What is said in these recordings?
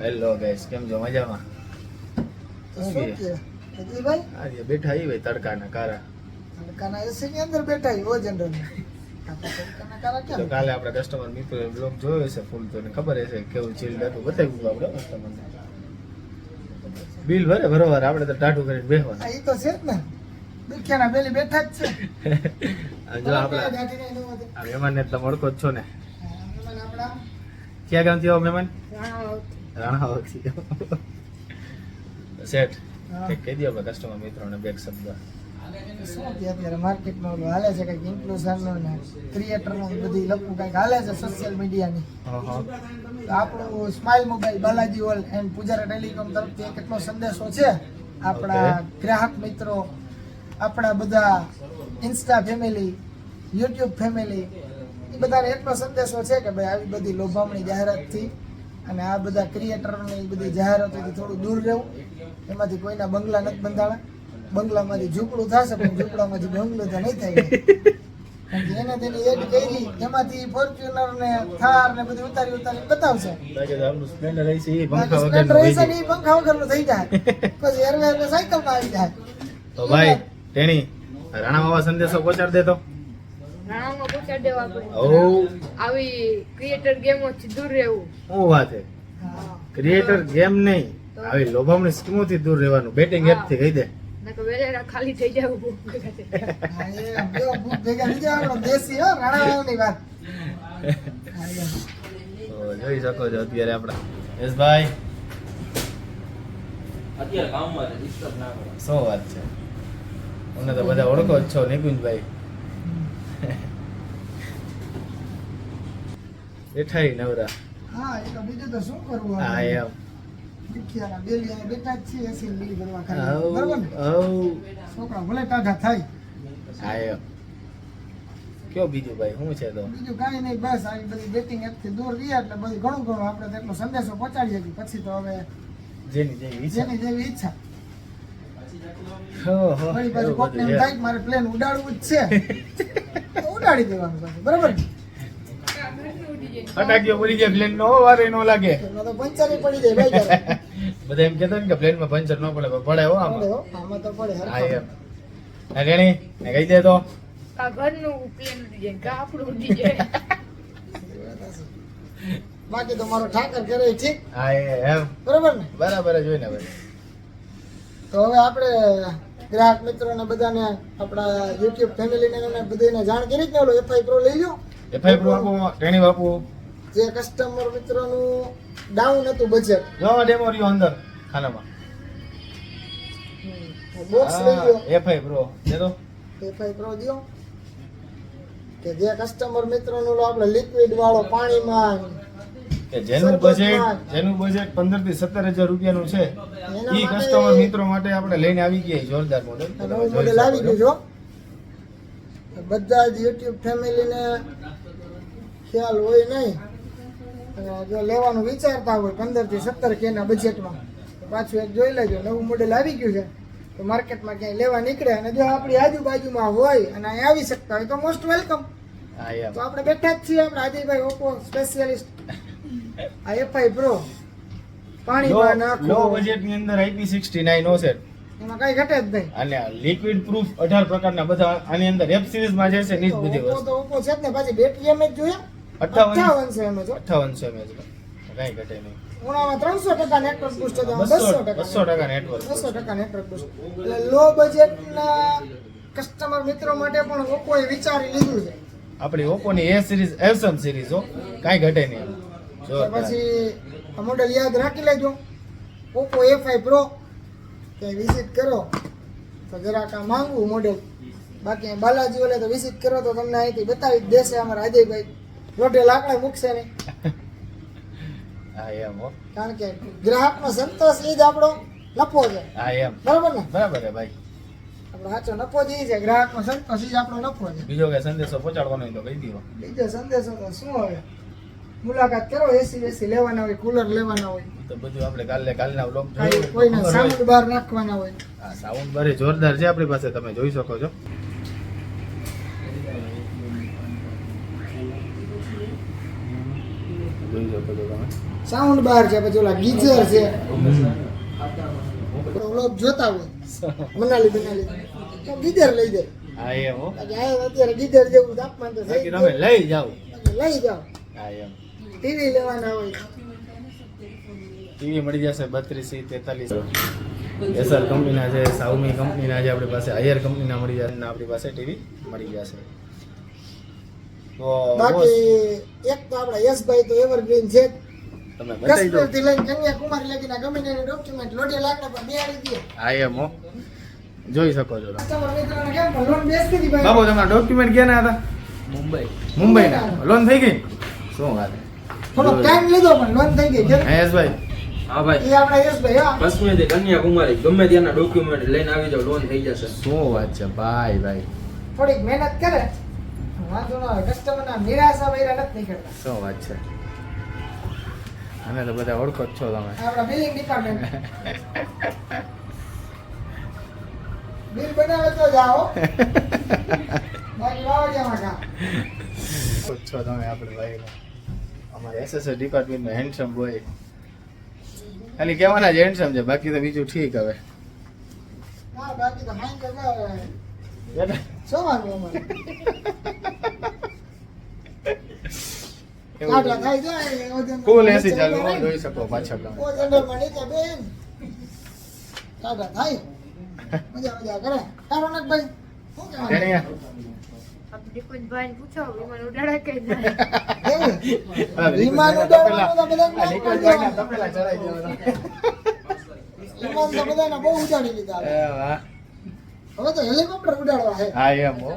Hello guys, કેમ છો? મજામાં? આજે બેઠા આવી ભાઈ તડકાના કારા. તો કાલે આપણે કસ્ટમર મિત્રો બ્લોગ જોયો છે ફૂલ, તો એને ખબર હશે કેવું ચીલ્ડ હતું. બતાવ્યું આપણે કસ્ટમરને. બિલ બરોબર, આપણે તો ટાટું કરીને બેસવાનું. એ તો છે જ ને, દુખ્યાના બેલી બેઠા જ છે. જો આપણે આ મહેમાનને તમે ઓળખો જ છો ને. ક્યાં ગામથી આવો મહેમાન? રાણાવાવથી. સેટ કહી દો આપણે કસ્ટમર મિત્રોને બે શબ્દ. શું કે અત્યારે માર્કેટમાં ઓલું હાલે છે કંઈક ઇન્ફ્લુએન્સરનું ને ક્રિએટરનું બધી લખવું કંઈક હાલે છે સોશિયલ મીડિયાની. તો આપણું smile mobile Balaji whole and Pujara telecom તરફથી એક એટલો સંદેશો છે આપણા ગ્રાહક મિત્રો, આપણા બધા ઇન્સ્ટા ફેમિલી, યુટ્યુબ ફેમિલી, એ બધાને એટલો સંદેશો છે કે ભાઈ આવી બધી લોભામણી જાહેરાતથી અને આ બધા ક્રિએટરોની બધી જાહેરાતોથી થોડું દૂર રહેવું. એમાંથી કોઈના બંગલા નથી બંધાણા, બંગલામાંથી ઝૂંપડું થશે પણ ઝૂંપડામાંથી બંગલો તો નહીં થાય. કારણ કે એને તેની એડ કરી એમાંથી ફોર્ચ્યુનર ને થાર ને બધું ઉતારી બતાવશે. સ્પ્લેન્ડર હશે એ પંખા વગરનું થઈ જાય, પછી એરવે સાયકલમાં આવી જાય. તો ભાઈ તેણી રાણાવાવા સંદેશો પહોંચાડ દેતો. રાણામાં પહોંચાડી દેવા પડે. ઓ આવી ક્રિએટર ગેમોથી દૂર રહેવું. શું વાત છે? ક્રિએટર ગેમ નહીં, આવી લોભામણી સ્કીમોથી દૂર રહેવાનું. બેટિંગ એપ થી કહી દે. નકર વેલેરા ખાલી થઈ જાય બહુ ભેગા થઈ જાય. ભેગા થઈ જાય આપણો દેશી હો રાણાવાવની વાત. તો જોઈ શકો છો અત્યારે આપણા યશભાઈ અત્યારે કામમાં છે, ડિસ્ટર્બ ના કરો. શું વાત છે? તમને તો બધા ઓળખો જ છો નિકુંજભાઈ. બેઠા નવરા. હા, એ તો બીજું તો શું કરવું હા આપણે? એમ. દુખિયાના બેલી અહીંયા બેઠા જ છીએ, એસી મિલી કરવા ખાલી. હવ, બરાબર ને? હવ. છોકરા ભલે ટાઢા થાય, હા એમ. કયો બીજું ભાઈ શું છે તો? બીજું કાંઈ નહીં, બસ આવી બધી બેટિંગ એપથી દૂર રહ્યા એટલે બધું ઘણું આપણે તો એટલો સંદેશો પહોંચાડીએ કે પછી તો હવે જેની જેવી ઈચ્છા. જેની જેવી ઈચ્છા. ઓહો, વળી પાછું એવું કોકને એમ બધું થાય કે મારે પ્લેન ઉડાડવું જ છે તો ઉડાડી દેવાનું પાછું, બરાબર ને? ફટાકીઓ પડી જાય પ્લેન નો વારે નો લાગે. એમાં તો પંચર પડી જાય ભાઈ ત્યારે. બધા એમ કહેતા ને કે પ્લેન માં પંચર ન પડે, પણ પડે હો પડે આમાં. હો, આમાં તો પડે હા હરખો. એમ. આ રેણી ને કહી દે તો. કા ઘરનું પ્લેન ઉડી જાય, કા આપણું ઉડી જાય. બાકી તો મારો ઠાકર કરે એ ઠીક, હા એમ. બરાબર ને? બરાબર જ હોય ને ભાઈ. તો હવે આપણે ગ્રાહક મિત્રોને બધાને આપણા યુટ્યુબ ફેમિલીને અને બધાને જાણ કરી જ ને ઓલો એફઆઈ પ્રો લઈ લો. એફઆઈ પ્રો આપો, રેણી બાપુ. જે કસ્ટમર મિત્રોનું ડાઉન હતું બજેટ, જો ડેમો રહ્યો અંદર ખાનામાં. બોક્સ લઈ લો. એફઆઈ પ્રો દે તો. એફઆઈ પ્રો દો કે જે કસ્ટમર મિત્રોનું ઓલો આપણે લિક્વિડ વાળો પાણીમાં કે જેનું બજેટ 15 થી 17,000 રૂપિયાનું છે, ઈ કસ્ટમર મિત્રો માટે આપણે લઈને આવી ગયા જોરદાર મોડેલ. નવું મોડેલ આવી ગયું છો. બધા જ યુટ્યુબ ફેમિલીને ખ્યાલ હોય નહીં અને જો લેવાનું વિચારતા હોય 15 થી 17K ના બજેટમાં, તો પાછું એક જોઈ લેજો. નવું મોડેલ આવી ગયું છે તો માર્કેટમાં ક્યાંય લેવા નીકળે અને જો આપણી આજુબાજુમાં હોય અને અહીં આવી શકતા હોય તો મોસ્ટ વેલકમ. હા એમ. તો આપણે બેઠા જ છીએ, આપણે અજયભાઈ ઓપ્પો સ્પેશિયાલિસ્ટ. આ એફઆઈ પ્રો પાણીમાં લો નાખો, બજેટ ની અંદર IP69 નો સેટ એમાં કઈ ઘટે જ નહીં. અને લિક્વિડ પ્રૂફ 18 પ્રકારના બધા આની અંદર એપ સિરીઝ માં જે છે ની જ બધી ઓપ્પો વસ્તુ. તો ઓપ્પો છે જ ને, પાછી બેટરી એમ જ જોઈએ 58 5800 mAh જો. 5800 mAh કઈ ઘટે નહીં. ઉનાળામાં 300% નેટવર્ક બૂસ્ટ છે, 200% નેટવર્ક. 200% network boost. એટલે લો બજેટના કસ્ટમર મિત્રો માટે પણ ઓપ્પોએ વિચારી લીધું છે. આપણી ઓપ્પો ની એ સિરીઝ એસમ સિરીઝ હો, કઈ ઘટે નહીં. તો પછી આ મોડેલ યાદ રાખી લેજો, ઓપ્પો A5 Pro. ત્યાં વિઝિટ કરો તો જરાક આ માંગવું મોડેલ. બાકી બાલાજી ઓલે તો વિઝિટ કરો તો તમને અહીંથી બતાવી જ દેશે અમારા અજયભાઈ. રોટે લાકડા મૂકશે નહીં, હા એમ હો. કારણ કે ગ્રાહકનો સંતોષ એ જ આપણો નફો છે, હા એમ. બરાબર ને? બરાબર છે ભાઈ. આપણો સાચો નફો જ એ છે, ગ્રાહકનો સંતોષ એ જ આપણો નફો છે. બીજો કઈ સંદેશો પહોંચાડવાનો હોય તો કહી દીધો. બીજો સંદેશો તો શું હવે, મુલાકાત કરો. એસી વેસી લેવાના હોય, કુલર લેવાના હોય, તો બધું આપણે કાલના વ્લોગ કોઈને સાઉન્ડ બાર નાખવાના હોય. આ સાઉન્ડ બાર જોરદાર છે આપણી પાસે, તમે જોઈ શકો છો. જોઈ શકો છો તમે. સાઉન્ડ બાર છે, પછી ઓલા ગીઝર છે. વ્લોગ જોતા હોય મનાલી બનાલી તો ગીઝર લઈ જાય. હા એમ હો. બાકી આ અત્યારે ગીઝર જેવું તાપમાન તો બાકી થઈ તમે લઈ જાઓ. લઈ જાઓ. હા એમ. ટીવી લેવાના હોય. ટીવી મળી જશે 32 43. એસઆર કંપનીના છે, સાઉમી કંપનીના છે, આપણી પાસે હાયર કંપનીના મળી જશે અને આપણી પાસે ટીવી મળી જશે. તો બાકી એક તો આપણા યશભાઈ તો એવરગ્રીન છે જ. તમે બતાવી દો. કશ્મીરથી લઈને કન્યાકુમારી લગીના ગમે તેના ડોક્યુમેન્ટ લોડે લાગને પણ બેહાડી દે. હા એમ હો. જોઈ શકો છો તમે. કસ્ટમર મિત્રોને કેમ પણ લોન બેસતી હતી ભાઈ. બાબુ તમારા ડોક્યુમેન્ટ ક્યાં હતા? મુંબઈના. લોન થઈ ગઈ? શું વાત છે? થોડો ટાઈમ લીધો પણ લોન થઈ ગઈ. હા યશભાઈ. હા ભાઈ એ આપણા યશભાઈ હા. કાશ્મીરથી કન્યાકુમારી ગમે ત્યાંના ડોક્યુમેન્ટ લઈને આવી જાવ, લોન થઈ જશે. શું વાત છે ભાઈ ભાઈ. થોડીક મહેનત કરે વાંધો ના આવે. કસ્ટમરના નિરાશા વૈરા નથી નીકળતા. શું વાત છે. અમે તો બધા ઓળખો જ છો તમે. આપણા બિલિંગ ડિપાર્ટમેન્ટ બિલ બનાવે તો જાઓ બાકી વાવડિયામાં કા. છો તમે આપણે ભાઈ. અમારા એસએસએ ડિપાર્ટમેન્ટમાં હેન્ડસમ બોય. ખાલી કહેવાના જ હેન્ડસમ છે, બાકી તો બીજું ઠીક હવે. ના બાકી તો હાઈ જગા શું વાંધો અમારે કાઢલા થાય જાય ઓજન ફૂલ એસી ચાલુ હોય, જોઈ શકો પાછળ તમે. ઓજન માં નીચે બેન કાઢલા થાય મજા મજા કરે. તારો નક ભાઈ શું કહેવાનું? તેણીયા. આપણે કોઈ ભાઈને પૂછો વિમાન ઉડાડે કે ના એવું? હા, વિમાન નિકોલભાઈના ઉડાડવાનું તો બધાને આ નિકોલભાઈના તપેલા ચડાઈ દેવાના. વિમાન તો બધાને બહુ ઉડાડી લીધા એ વાહ. હવે તો હેલિકોપ્ટર ઉડાડવા છે. હા એમ હો.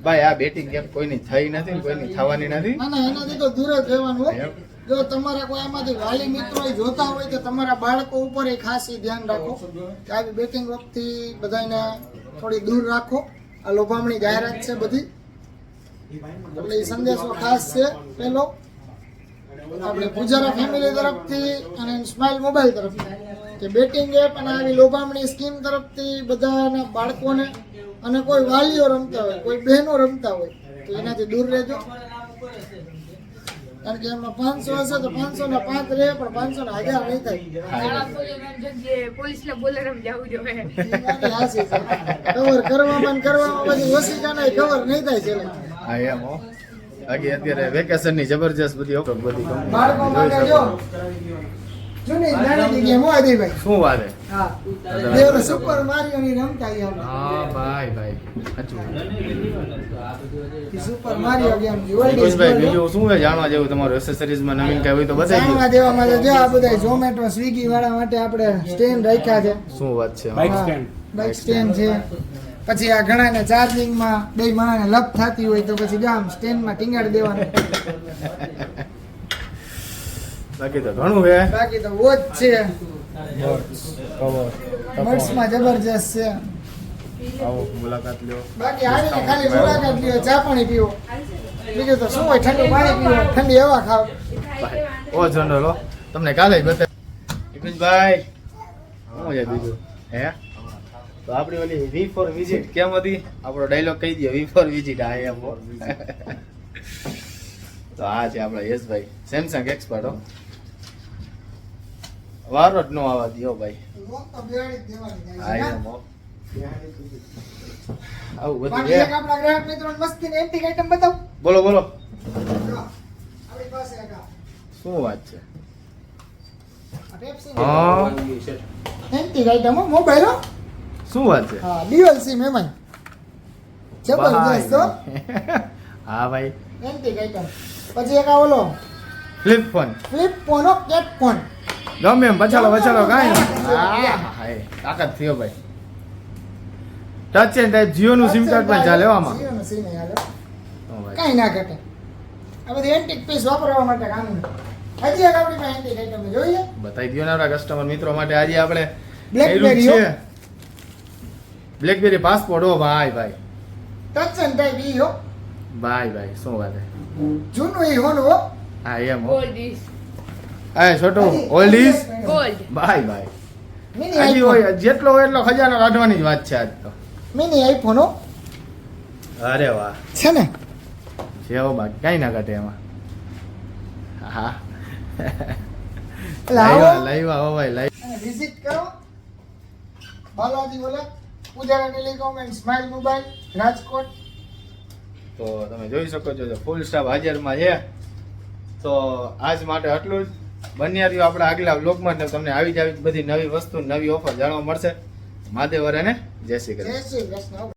ભાઈ આ બેટિંગ ગેમ કોઈની થઈ નથી ને કોઈની થવાની નથી. ના ના એનાથી તો દૂર જ રહેવાનું હો. એમ. જો તમારા કોઈ આમાંથી વાલી મિત્રો જોતા હોય તો તમારા બાળકો ઉપર એ ખાસ ઈ ધ્યાન રાખો કે આવી બેટિંગ વખતથી બધાને થોડી દૂર રાખો. આ લોભામણી જાહેરાત છે બધી, એટલે એ સંદેશો ખાસ છે. પેલો આપણે પૂજારા ફેમિલી તરફથી અને સ્માઇલ મોબાઈલ તરફથી કે બેટિંગ એપ અને આવી લોભામણી સ્કીમ તરફથી બધાના બાળકોને અને કોઈ વાલીઓ રમતા હોય, કોઈ બહેનો રમતા હોય તો એનાથી દૂર રહેજો. કારણ કે એમાં 500 હશે તો 500 ના 5 રહે પણ 500 ના 1000 નહીં થાય. શાળા જગ્યાએ પોલીસના બોલેરામ જવું જોઈએ એ વાત હાચી છે. કવર કરવામાં ને કરવામાં બધી ઓશિકાના કવર નહીં થાય છે. હા એમ હો. બાકી અત્યારે વેકેશનની જબરજસ્ત બધી બધી બાળકો કંપની માટે જોઈ જો શકો. જૂની નાની ગેમ હોય દે ભાઈ. શું વાત છે? હા દેવરો સુપર મારિયો ની રમતા ઈ આપણે. હા ભાઈ ભાઈ સાચું. ઈ સુપર મારિયો ગેમ ની ઓલ્ડ નિકુંજભાઈ, બીજું શું છે જાણવા જેવું તમારું એસેસરીઝમાં નવીન કઈ હોય તો બતાવી દો. જાણવા દેવા માટે જો આ બધા ઝોમેટો સ્વિગી વાળા માટે આપણે સ્ટેન્ડ રાખ્યા છે. શું વાત છે. બાઇક સ્ટેન્ડ છે. પછી આ ઘણાને ચાર્જિંગમાં બે માણસને લપ થતી હોય તો પછી જામ સ્ટેન્ડમાં ટીંગાડી દેવાનું. બાકી તો ઘણું છે. બાકી તો વોચ છે. કવર બર્ડ્સમાં જબરજસ્ત છે. આવો મુલાકાત લ્યો. બાકી આવીને ખાલી મુલાકાત લ્યો, ચા પાણી પીવો. બીજું તો શું હોય, ઠંડુ પાણી પીવો, ઠંડી હવા ખાઓ. ઓ જનરલ હો. તમને કાલે જ બતાવી. નિકુંજભાઈ શું છે બીજું હે? તો આપણી ઓલી વી ફોર વિઝિટ કેમ હતી? આપણો ડાયલોગ કહી દો, વી ફોર વિઝિટ. આ એમ હો. તો આ છે આપણા યશભાઈ, સેમસંગ એક્સપર્ટ હો. વારો જ ન આવવા દો ભાઈ. લોક તો બેહાડી જ દેવાની હા થાય છે. એમ હો. આવું બધું બાકી છે. એક આપણા ગ્રાહક મિત્રોને મસ્તીની એન્ટિક આઈટમ બતાવો. બોલો બોલો. જો, આપણી પાસે એક આ શું વાત છે? Pepsi હા. એન્ટિક આઈટમ હો, મોબાઈલ હો. શું વાત છે? હા, ડ્યુઅલ સિમ એમાંય. જબરજસ્ત હો. હા ભાઈ. Antique item. પછી એક આ ઓલો ફ્લિપ ફોન ફ્લિપ ફોન હો, કેપ ફોન. ગમે એમ બચાલો કાંઈ નહીં. તાકાત થયો ભાઈ. ટચ એન્ડ ટાઈપ જીઓ નું સિમ કાર્ડ પણ ચાલે હો આમાં. જીઓનું સિમ એ હાલે. ઓ ભાઈ. કાંઈ ના ઘટે. આ બધી એન્ટિક પીસ વાપરવા માટે કામનું. હજી એક આપણી પાસે એન્ટિક આઈટમ જોઈએ. બતાવી દો ને આપણા કસ્ટમર મિત્રો માટે. આજે આપણે Blackberry કર્યું હો. છે બ્લેકબેરી પાસપોર્ટ હો ભાઈ ભાઈ ટચ એન્ડ ટાઈપ ઈ હો. ભાઈ ભાઈ શું વાત છે. જૂનું ઈ હોનું હો. હા એમ હો. ગોલ્ડ ઇઝ હા છોટું ઓલ્ડ ઇઝ ગોલ્ડ. ભાઈ ભાઈ. મિની હજી આઈફોન. હોય જેટલો હોય એટલો ખજાનો કાઢવાની જ વાત છે આજ તો. મિની આઈફોન હો. અરે વાહ. છે ને? જેવો બાકી કાંઈ ના ઘટે એમાં. હા એટલે આવો લાઈવા હો ભાઈ લાઈવ. અને વિઝિટ કરો બાલાજી ઓલા Pujara telecom and smile mobile Rajkot. તો તમે જોઈ શકો છો ફૂલ સ્ટાફ હાજરમાં છે. તો આજ માટે આટલું જ. બન્યા રહ્યું આપણે આગલા બ્લોગમાં તમને આવી જ આવી બધી નવી વસ્તુ નવી ઓફર જાણવા મળશે. મહાદેવ વરાને જય શ્રી કૃષ્ણ. જય શ્રી કૃષ્ણ.